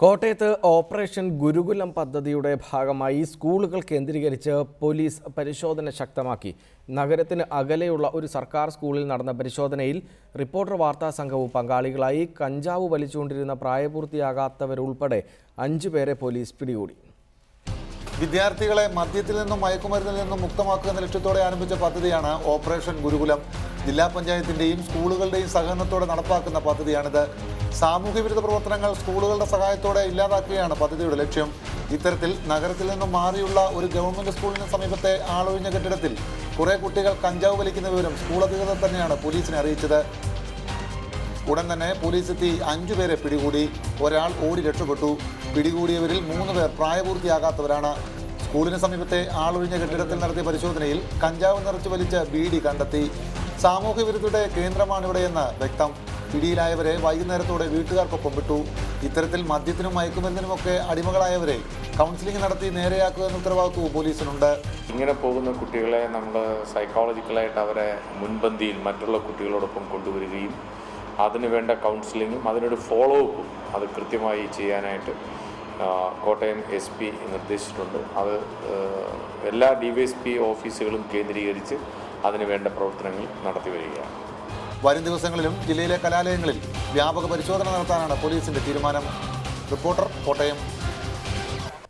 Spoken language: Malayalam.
കോട്ടയത്ത് ഓപ്പറേഷൻ ഗുരുകുലം പദ്ധതിയുടെ ഭാഗമായി സ്കൂളുകൾ കേന്ദ്രീകരിച്ച് പോലീസ് പരിശോധന ശക്തമാക്കി. നഗരത്തിന് അകലെയുള്ള ഒരു സർക്കാർ സ്കൂളിൽ നടന്ന പരിശോധനയിൽ റിപ്പോർട്ടർ വാർത്താ സംഘവും പങ്കാളികളായി. കഞ്ചാവ് വലിച്ചുകൊണ്ടിരുന്ന പ്രായപൂർത്തിയാകാത്തവരുൾപ്പെടെ 5 പേരെ പോലീസ് പിടികൂടി. വിദ്യാർത്ഥികളെ മദ്യത്തിൽ നിന്നും മയക്കുമരുന്നിൽ നിന്നും മുക്തമാക്കുക എന്ന ലക്ഷ്യത്തോടെ ആരംഭിച്ച പദ്ധതിയാണ് ഓപ്പറേഷൻ ഗുരുകുലം. ജില്ലാ പഞ്ചായത്തിന്റെയും സ്കൂളുകളുടെയും സഹകരണത്തോടെ നടപ്പാക്കുന്ന പദ്ധതിയാണിത്. സാമൂഹ്യവിരുദ്ധ പ്രവർത്തനങ്ങൾ സ്കൂളുകളുടെ സഹായത്തോടെ ഇല്ലാതാക്കുകയാണ് പദ്ധതിയുടെ ലക്ഷ്യം. ഇത്തരത്തിൽ നഗരത്തിൽ നിന്നും മാറിയുള്ള ഒരു ഗവൺമെന്റ് സ്കൂളിന് സമീപത്തെ ആളൊഴിഞ്ഞ കെട്ടിടത്തിൽ കുറെ കുട്ടികൾ കഞ്ചാവ് വലിക്കുന്ന വിവരം സ്കൂൾ അധികൃതർ തന്നെയാണ് പോലീസിനെ അറിയിച്ചത്. ഉടൻ തന്നെ പോലീസ് എത്തി 5 പേരെ പിടികൂടി. ഒരാൾ ഓടി രക്ഷപ്പെട്ടു. പിടികൂടിയവരിൽ 3 പേർ പ്രായപൂർത്തിയാകാത്തവരാണ്. സ്കൂളിന് സമീപത്തെ ആളൊഴിഞ്ഞ കെട്ടിടത്തിൽ നടത്തിയ പരിശോധനയിൽ കഞ്ചാവ് നിറച്ചു വലിച്ച ബീഡി കണ്ടെത്തി. സാമൂഹ്യവിരുദ്ധയുടെ കേന്ദ്രമാണിവിടെയെന്ന് വ്യക്തം. പിടിയിലായവരെ വൈകുന്നേരത്തോടെ വീട്ടുകാർക്കൊപ്പം വിട്ടു. ഇത്തരത്തിൽ മദ്യത്തിനും മയക്കുമരുന്നിനുമൊക്കെ അടിമകളായവരെ കൗൺസിലിംഗ് നടത്തി നേരെയാക്കുക എന്ന ഉത്തരവാദിത്വവും പോലീസിനുണ്ട്. ഇങ്ങനെ പോകുന്ന കുട്ടികളെ നമ്മൾ സൈക്കോളജിക്കലായിട്ട് അവരെ മുൻപന്തിയിൽ മറ്റുള്ള കുട്ടികളോടൊപ്പം കൊണ്ടുവരികയും അതിന് വേണ്ട കൗൺസിലിങ്ങും അതിനൊരു ഫോളോ അപ്പും അത് കൃത്യമായി ചെയ്യാനായിട്ട് കോട്ടയം SP നിർദ്ദേശിച്ചിട്ടുണ്ട്. അത് എല്ലാ DYSP ഓഫീസുകളും കേന്ദ്രീകരിച്ച് അതിന് വേണ്ട പ്രവർത്തനങ്ങൾ നടത്തി വരികയാണ്. വരും ദിവസങ്ങളിലും ജില്ലയിലെ കലാലയങ്ങളിൽ വ്യാപക പരിശോധന നടത്താനാണ് പോലീസിന്റെ തീരുമാനം. റിപ്പോർട്ടർ, കോട്ടയം.